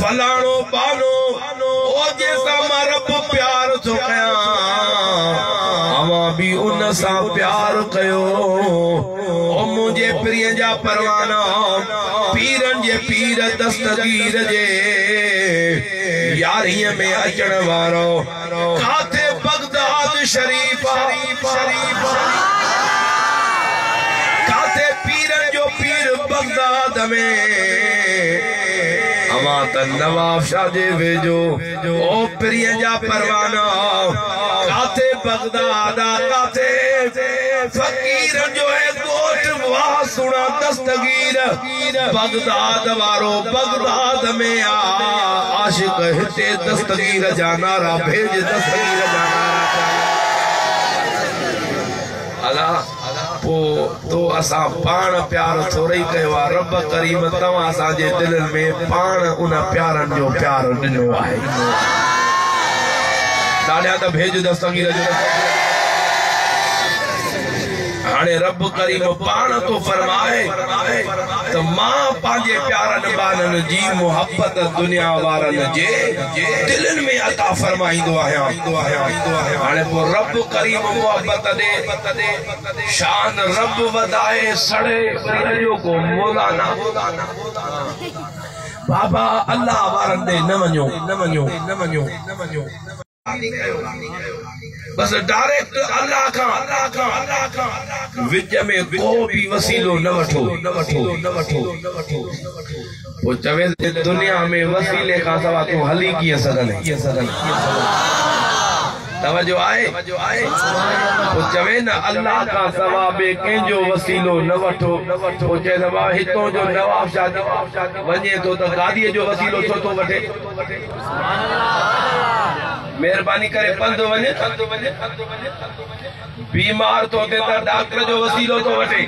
फलाणो बानो ओ जैसा मां रब प्यार थो कया अवां भी उन सा प्यार कयो ओ मुझे प्रिय जा परवाना पीरन जे पीर दस्तगीर जे यारीअ में अचण वारो काथे बगदाद शरीफा काथे पीरन जो पीर बगदाद में अमा त नवाब शाह जे वेजो ओ प्रिय जा परवाना काथे बगदाद काथे फकीर जो है गोट वाह सुना दस्तगीर बगदाद वारो बगदाद में आशिक हिते दस्तगीर जानारा भेज दस्तगीर जानारा अल्लाह तो असा पान प्यार थोड़ी कयो रब करीम तवा असांजे दिल में पान उन प्यारन जो प्यार दिनो है दादा तो भेज दस्तगीर जो हाने रब करीम पान तो फरमाए तो मां पांजे प्यारन बानन जी मोहब्बत दुनिया वारन जे दिलन में अता फरमाइंदो आया हाने पो रब करीम मोहब्बत दे शान रब वदाए सड़े जो को मौलाना बाबा अल्लाह वारन दे न वञो बस डायरेक्ट अल्लाह का विच में को भी वसीलो न वठो वो चवे दुनिया में वसीले का सवा तू हली की सगन तवज्जो आए वो चवे न अल्लाह का सवा बे के जो वसीलो न वठो वो चे सवा हितो जो नवाब शाह वने तो गादी जो वसीलो छो तो वठे मेहरबानी करे पंध वने बीमार तो ते डॉक्टर जो वसीलो तो वठे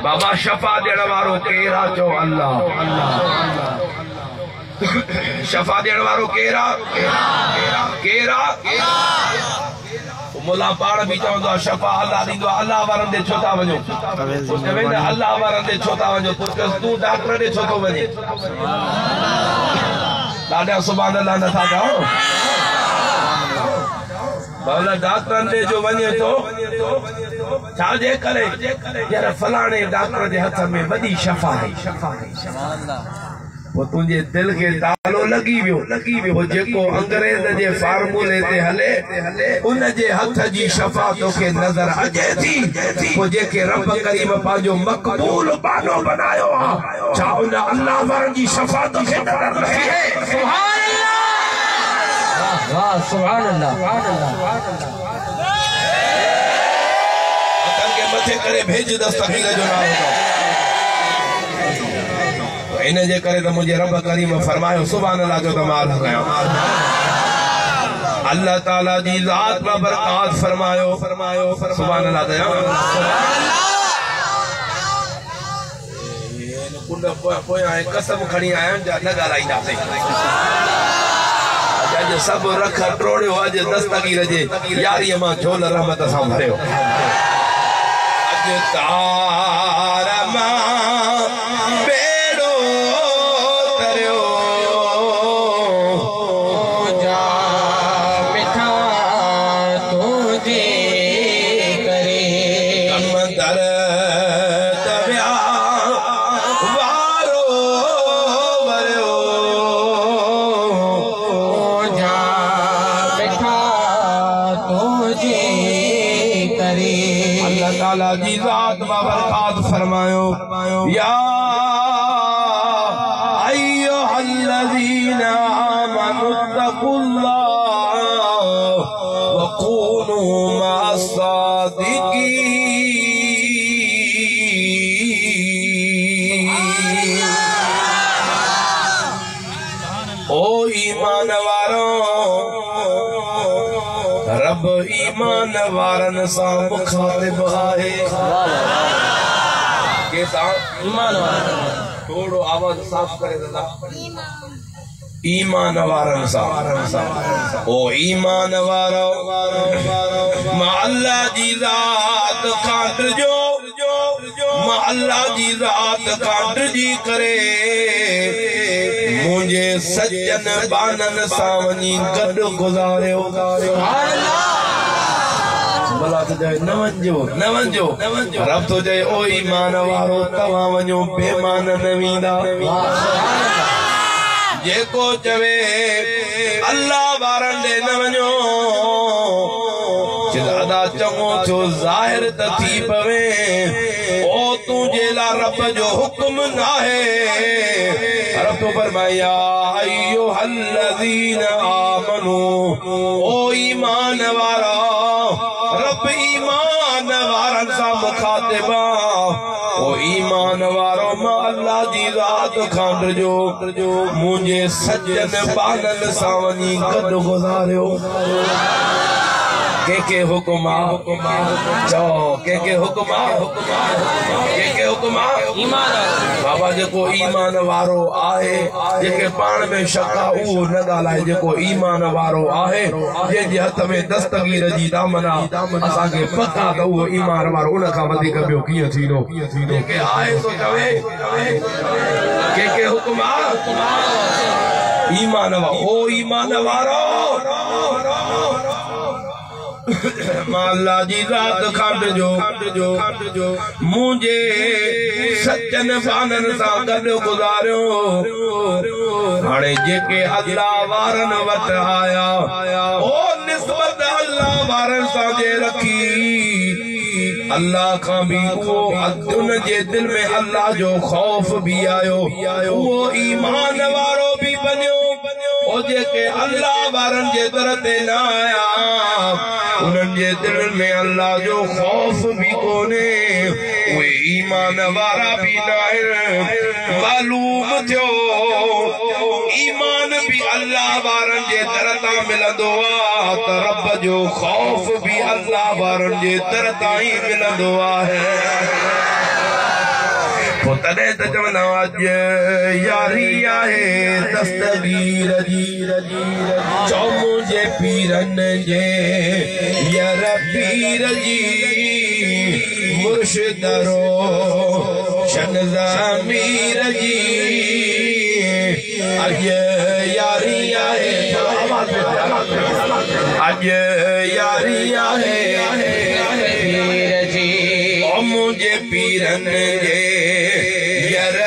बाबा शफा देण वारो केरा चो अल्लाह शफा देण वारो केरा मुला पाण भी चवंदो शफा अल्लाह दींदो अल्लाह वारन दे छो था वञो चवे न अल्लाह वारन दे छो था वञो तू डॉक्टर दे छो तो वञे दादा सुभान अल्लाह नथा कहो बावला डॉक्टर ने जो वने तो छाजे करे यार फलाने डॉक्टर जे हथ में बड़ी शफा है वो तुझे दिल के तालो लगी वियो जेको अंग्रेज जे फार्मूले ते हले उन जे हथ जी शफा तो के नजर अचे थी वो जेके रब करीम पाजो मकबूल बानो बनायो छा उन अल्लाह वारन जी शफा तो के नजर रहे सुभान वाह सुभान अल्लाह अतन के मथे करे भेज दस्तगीर जो नाम इन जे करे तो मुझे रब करीम फरमायो सुभान अल्लाह जो कमाल कयो अल्लाह ताला जी जात में बरकत फरमायो सुभान अल्लाह दया कुंड पोया कसम खणी आया न गालाईंदा अज सब रख टोड़ियो अज दस्तगीर जे यारी मां झोल रहमत सां भरियो अज तार मां बेड़ो तरियो जा मिठा तुझे करे कम दर दबिया वारो वरियो अल्लाह ताला जी जात बरकत फरमायो या अय्युहल्लज़ीना आमनुत्तकुल्लाह व कूनू मस्सादिकीन। ओ ईमान वारो रब ईमान वारन सा मुखातिब है के सा ईमान वारन थोड़ो आवाज साफ करे दादा ईमान वारन सा ओ ईमान वारो मा अल्लाह जी जात काट जो मा अल्लाह जी जात काट जी करे मुझ मुझे सज्जन बानन सावनी गड गुजारियो भला तो जाए न वंजो रब तो जाए ओ ईमान वारो तवा वञो बेमान न वींदा जेको चवे अल्लाह वारन दे न वञो चिदादा चङो थियो ज़ाहिर त थी पवे ओ तुझे ला रब जो हुक्म नाहे रब तो फरमाया अय्युहल्लज़ीना आमनू ओ ईमान वारा रब ईमान वारन सा मुखातिबा ओ ईमान वारो मां अल्लाह जी रात खांड जो मुझे सज्जन बानन सावनी गड गुजारियो के हुक्मा चो के हुक्मा ईमान बाबा जेको ईमान वारो आहे जेके पाण में शका उ न गालाए जेको ईमान वारो आहे जे हथ में दस्तगीर जी दामना असा के पता त वो ईमान वारो उन का वधिक बियो किए थीनो के आहे तो कवे के हुक्मा ईमान वारो ओ ईमान वारो माला जी रात खंड जो मुझे सच्चन बानन सा गड गुजारियो हाणे जेके अल्लाह वारन वट आया ओ निस्बत अल्लाह वारन सा जे रखी अल्लाह का भी वो उन जे दिल में अल्लाह जो खौफ भी आयो वो ईमान वारो भी बनियो ओ जेके अल्लाह वारन जे दर ते न आया उनन जे दिल में अल्लाह जो खौफ भी कोने वे ईमान वारा भी नाहे मालूम थियो ईमान भी अल्लाह वारन जे दर ता मिलंदो आ त रब जो खौफ भी अल्लाह वारन जे दर ता ही मिलंदो आहे तॾहिं त चवंदा अॼु यारी आहे दस्तगीर जी चओ मुंहिंजे पीरनि जे यार पीर जी मुर्शिद रोशन ज़मीर जी अॼु यारी आहे अॼु यारी आहे पीर जी ओ मुंहिंजे पीरनि जे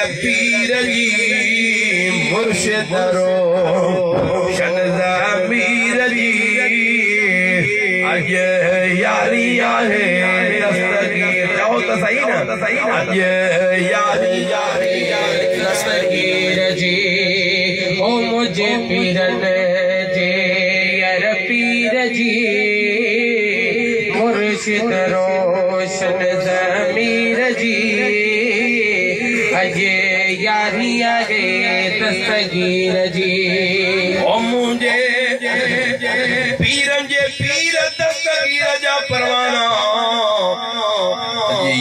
पीर जी मुर्शिद रोशन ज़मीर जी अॼु यारी आहे दस्तगीर चओ त सही न अॼु यारी दस्तगीर जी ओ मुंहिंजे पीरनि जे यार पीर जी मुर्शिद रोशन ज़मीर जी अॼु यारी आहे दस्तगीर जी ओ मुंहिंजे पीरनि जे पीर दस्तगीर जा परवाना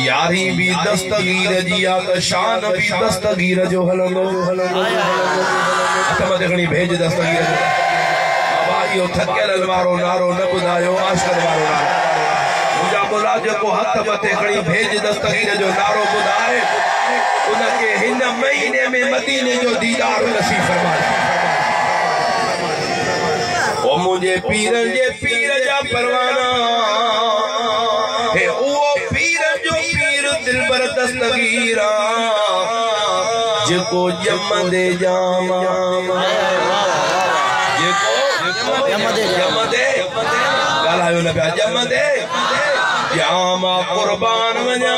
यारी भी दस्तगीर जी आ त शान भी दस्तगीर जो हलंदो हथ मथे खणी भेज दस्तगीर जो बाबा इहो थकियल वारो नारो न ॿुधायो आशर वारो नारो मुंहिंजा मुला जेको हथ मथे खणी भेज दस्तगीर जो नारो ॿुधाए उनके हिन महीने में मदीने जो दीदार नसीब फरमाए ओ मुझे पीरन जे पीर जा परवाना हे ओ पीर जो पीर दिलबर दस्तगीर जेको जमदे जामा जेको जमदे गालायो न पिया जमदे जामा कुर्बान वञा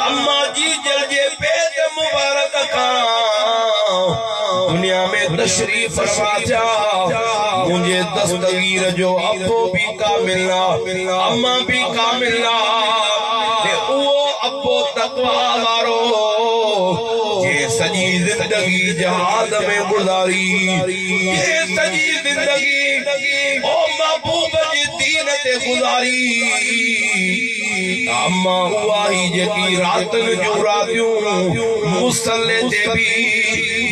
अम्मा जी जल जे पेट मुबारक का दुनिया में तशरीफ फरमा जा मुझे दस्तगीर जो अब्बो भी कामिला अम्मा भी कामिला वो अब्बो तकवा वारो ये सजी जिंदगी जहाद में गुजारी ये सजी जिंदगी ओ महबूब जी दीन ते गुजारी अम्मा हुआ ही जेकी रातन जो रातियों मुसल्ले ते भी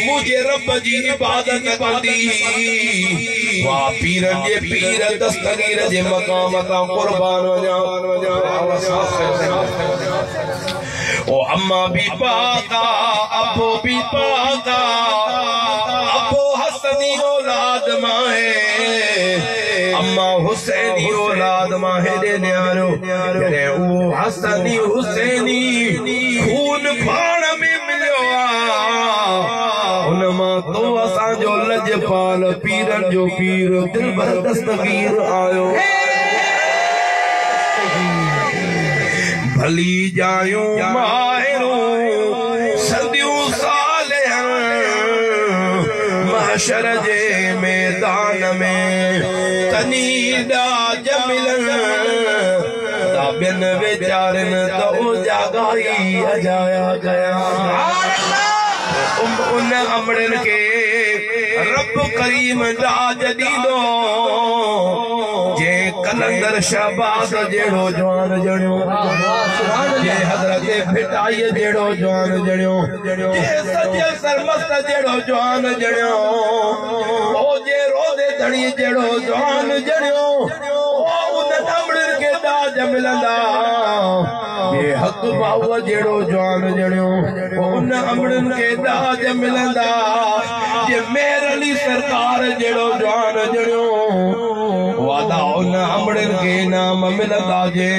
मुझे रब जी इबादत कंदी वाह पीरन जे पीर दस्तगीर जे मकाम ता कुर्बान वञा ओ अम्मा भी पाका अबो भी पाका हसनी औलाद माए अम्मा हुसैनी औलाद माहे दे न्यारो रे वो हसनी हुसैनी खून पाण में मिलियो उनमा तो असा जो लजपाल पीरन जो पीर दिलबर दस्तगीर आयो भली जायूं माहिरूं सदियों साले महशर जे मैदान में तनीदा जमिलन ताबियन बेचारन तो जागाई अजाया गया उन अमड़न के रब करीम दाज दीदो जे कलंदर शहबाज जेड़ो जवान जणियो जे हजरत फिटाई जेड़ो जवान जणियो जे सजे सरमस्त जेड़ो जवान जणियो ओ जे रोदे धणी जेड़ो जवान जणियो ओ उन अमड़न के दाज मिलंदा ये हक बाबा जेड़ो जवान जणियो उन अमड़न के दाज मिलंदा जे मेर अली सरकार जेड़ो जवान जणियो वादा उन अमड़न के नाम मिलंदा जे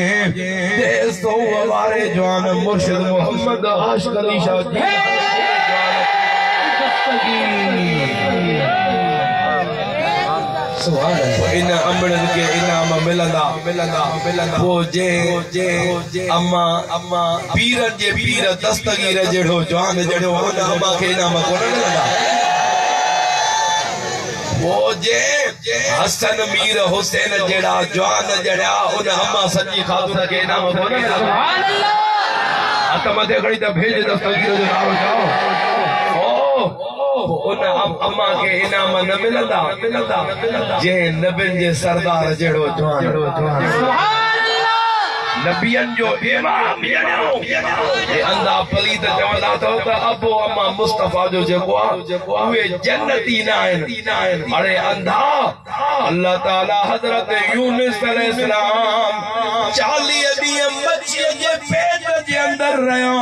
सो वारे जवान मुर्शिद मोहम्मद आशिक अली शाह जी इन अमड़न के इनाम मिलंदा वो जे अम्मा पीरन जे पीर दस्तगीर जेड़ो जवान जड़ो उन अम्मा के इनाम कोन मिलंदा वो जे हसन मीर हुसैन जेड़ा जवान जड़ा उन अम्मा सच्ची खातून के इनाम कोन मिलंदा सुभान अल्लाह आत्मा दे घड़ी त भेज दस्तगीर जो नाम जाओ उन अम्मा के इनाम न मिलंदा जे नबियन जे सरदार जेड़ो जवान सुभान अल्लाह नबियन जो इमाम ये अंधा पलीत चवंदा तो अबो अम्मा मुस्तफा जो जेको वे जन्नती ना आहिनि अरे अंधा अल्लाह ताला हजरत यूनुस अलैहिस्सलाम 40 ॾींहं मच्छी जे पेट जे अंदर रहियो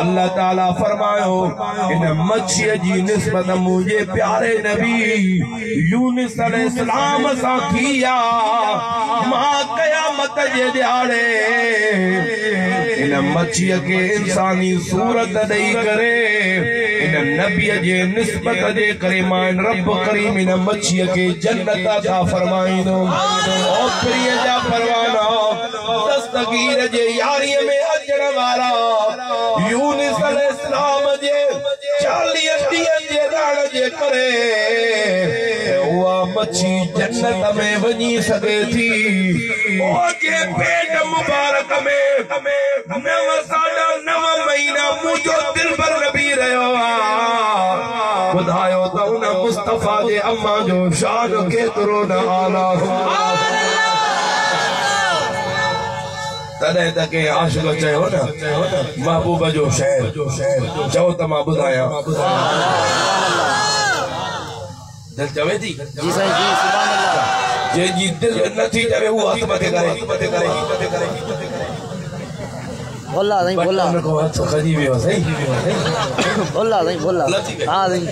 अल्लाह ताला फरमायो इन मच्छी जी निस्बत मुझे प्यारे नबी यूनुस अलैहिस्सलाम सां किया मां कयामत जे ॾियारे इन मच्छी के इंसानी सूरत ॾेई करे इन नबी जे निस्बत जे करे मां रब करीम इन मच्छी के जन्नत अता फरमाईंदो ओ प्रिय जा परवाना दस्तगीर जे यारी में अचण वाला यूनुस अलैहिस्सलाम जे 40 ॾींहं जे राण जे करे उहा मच्छी जन्नत में वञी सघे थी ओ जे पेट मुबारक में 9 महीना मुंहिंजो दिलबर नबी रहियो ॿुधायो त उन मुस्तफा जे अम्मा जो शान केतिरो न आला तॾहिं त के आशिक चयो न महबूब जो शहर चओ त मां ॿुधायां दिल चवे थी जी साईं जी सुभान अल्लाह जंहिंजी दिल नथी चवे उहो हथ मथे करे बोला नहीं बोला को हथ खजी वियो सही बोला नहीं बोला हां नहीं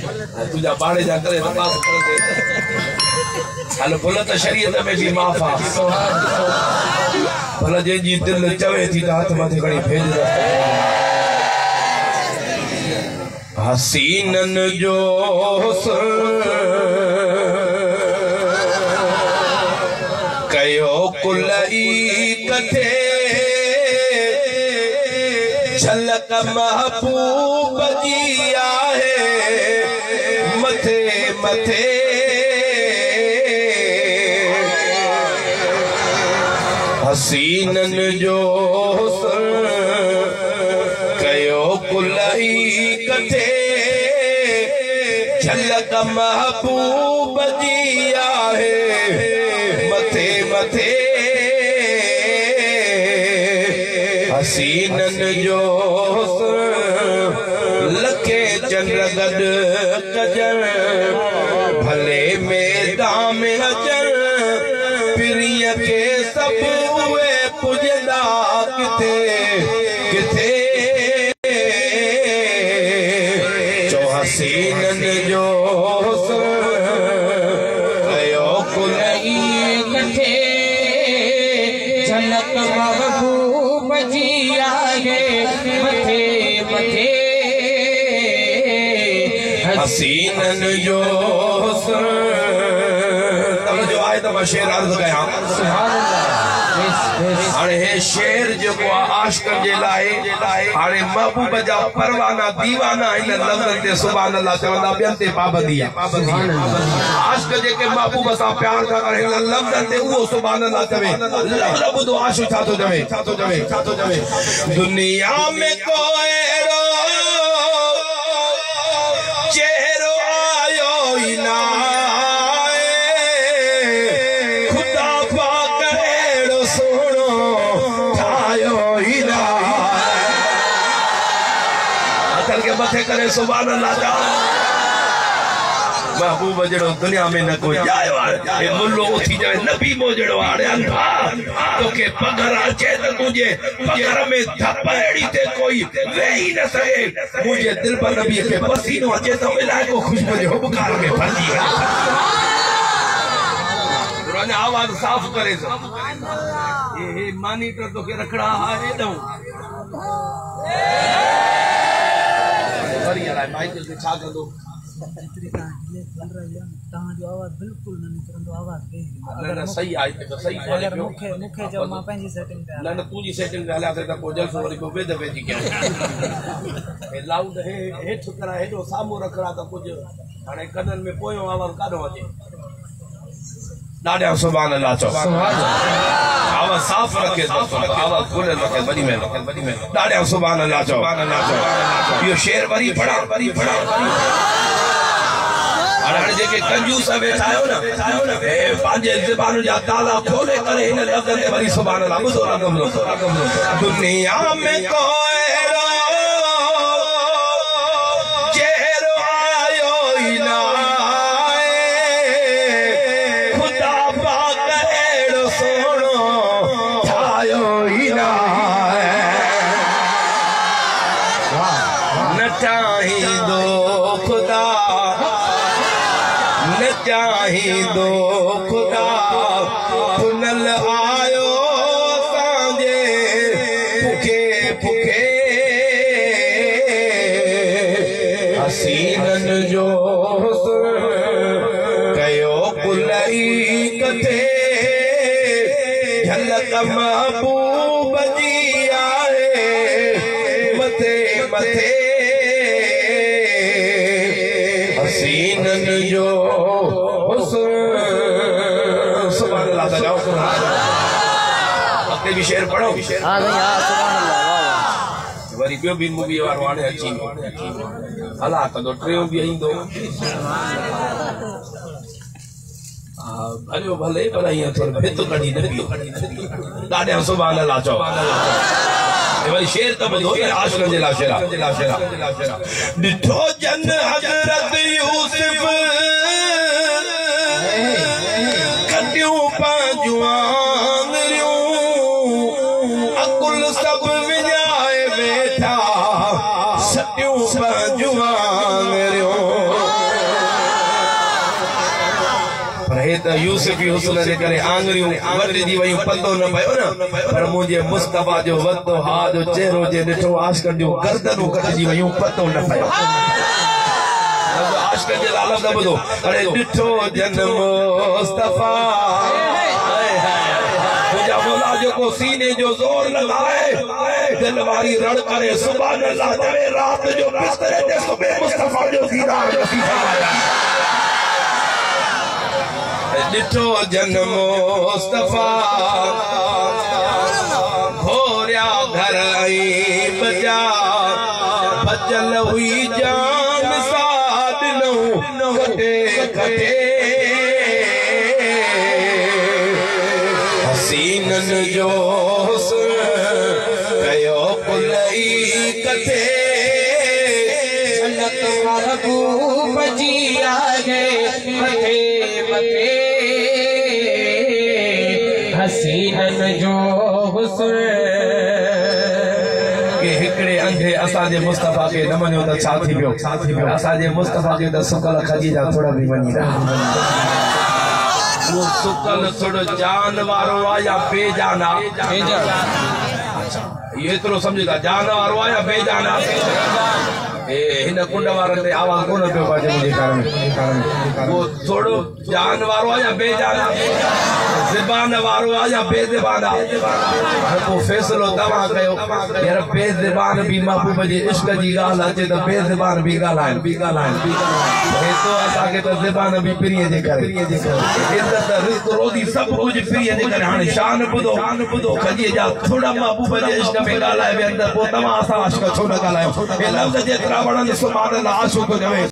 तुझा बाड़े जा करे नमाज कर दे हल बोला त शरीयत में भी माफ आ भला जंहिंजी दिल चवे थी त हथ मथे खणी भेज दे हसीनन जो कयो कुलई कथे झलक महबूब जी आहे मथे मथे हसीनन जो कयो कुलई कथे झलक महबूब जी आहे मथे मथे हसीनन जो लखे चंद्र गद कजन भले मैदान में अचन प्रिय के सब हुए पुजदा किथे किथे जो हसी हसीनन जो कयो कुलई कथे झलक महबूब जी आए मथे मथे हसीनन जो तब जो आए तो मैं शेर अर्ज कया सुभान अल्लाह हाणे हे शेर जो आशिक़न जे लाइ हाणे महबूब जा परवाना दीवाना इन लफ़्ज़नि ते सुभान अल्लाह चवंदा ॿियनि ते पाबंदी आहे आशिक़ जेके महबूब सां प्यार था कनि इन लफ़्ज़नि ते उहो सुभान अल्लाह चवे लफ़्ज़ ॿुधो आशिक़ छा थो चवे दुनिया में कोई चेहरो आयो ई ना मथे करे सुभान अल्लाह जा महबूब जड़ो दुनिया में न कोई जाए ए मुल्लो उठी जाए नबी मोजड़ो आड़े अल्लाह तोके पगर अचे त तुझे पगर में धपड़ी ते कोई वेही न सके मुझे दिल पर नबी के पसीनो अचे तो मिलाए को खुशबू जो हुबकार में फंसी पुराने आवाज साफ करे ये मॉनिटर तो के रखड़ा है दो माइकल के छा कर दो जो आवाज बिल्कुल न निकरंदो आवाज न सही आई त सही बोले मुखे जब मां पंजी सेटिंग पे न तुजी सेटिंग हला त को जल्सो वरी को वेद वेजी के ए लाउड है हेठ करा हेडो सामो रखड़ा त कुछ हाने कनन में पोयो आवाज काढो अचे दादा सुभान अल्लाह चो सुभान आवाज साफ रखे आवाज खुले रखे बड़ी में दादा सुभान अल्लाह चो यो शेर वरी पढ़ा अरे जेके कंजूस बैठा हो ना ए पांजे ज़बान जा ताला खोले करे इन लफ्ज़ ते वरी सुभान अल्लाह बुधो रकम दुनिया में कोई चेहरो आयो ई ना दो खुदा पुनल आयो सांजे भुखे भुखे हसीनन जो कयो कुलई कथे झलक महबूब जी आए मथे मथे हसीनन जो सुभान अल्लाह जाओ अपने भी शेर पढ़ो हां भाई हां सुभान अल्लाह वरी पियो भी मूवी वारो आने अची हला तो ट्रेयो भी आइंदो भले भले पर ये थोड़ भेतो कढी न पियो दादे सुभान अल्लाह चो वरी शेर तो बधो आशिक़न जे ला शेरा डिठो जन हज़रत यूसुफ कटियूं पंजुआंगरियूं अकुल सब विञाए वेठा सटियूं पंजुआंगरियूं पर हे त यूसुफ हुस्न जे करे आंगरियूं वटजी वयूं पतो न पयो न पर मुझे मुस्तफा जो वतो हा जो चेहरो जे ॾिठो आशिक़न जो गर्दनूं कटजी वयूं पतो न पयो आशिक़ जे लाल लफ़्ज़ ॿुधो अरे ॾिठो जन मुस्तफा तुझा मौला जो को सीने जो जोर लगाए दिल वारी रड़ करे सुभान अल्लाह चवे रात जो बिस्तरे ते सुबह मुस्तफा जो दीदार आया ॾिठो जन मुस्तफा घोरिया घर आई बजा भजल हुई जान साथ नो कटे कटे हसीनन जो कयो कुलई कथे झलक महबूब जी आए मथे मथे हसीनन जो हुस्न के हिकड़े अंधे असांजे मुस्तफा के न मञो त छा थी पियो असांजे मुस्तफा के त सुकल खदीजा थोड़ा भी वञी रहा वो सुकल थोड़ो जान वारो आ या बेजान आ ये तो समझेगा जान वारो आ या बेजान आ हिन कुंड वारनि ते आवाज़ कोन पियो पइजे मुंहिंजे कारण वो थोड़ो जान वारो आ या बेजान आ ज़बान वारो आ या बेज़बान आ को फैसलो तव्हां कयो यार बेज़बान भी महबूब जे इश्क जी ॻाल्हि अचे त बेज़बान भी ॻाल्हाइनि हे तो असांखे त ज़बान भी प्रिय जे करे इज़त रिज़्क़ रोज़ी सभु कुझु प्रिय जे करे हाणे शान ॿुधो खजीअ जा थोड़ा महबूब जे इश्क में ॻाल्हाए विया त पोइ तव्हां असां इश्क छो न ॻाल्हायो हे लफ़्ज़ जेतिरा वणनि सुभाणे आशूक चवे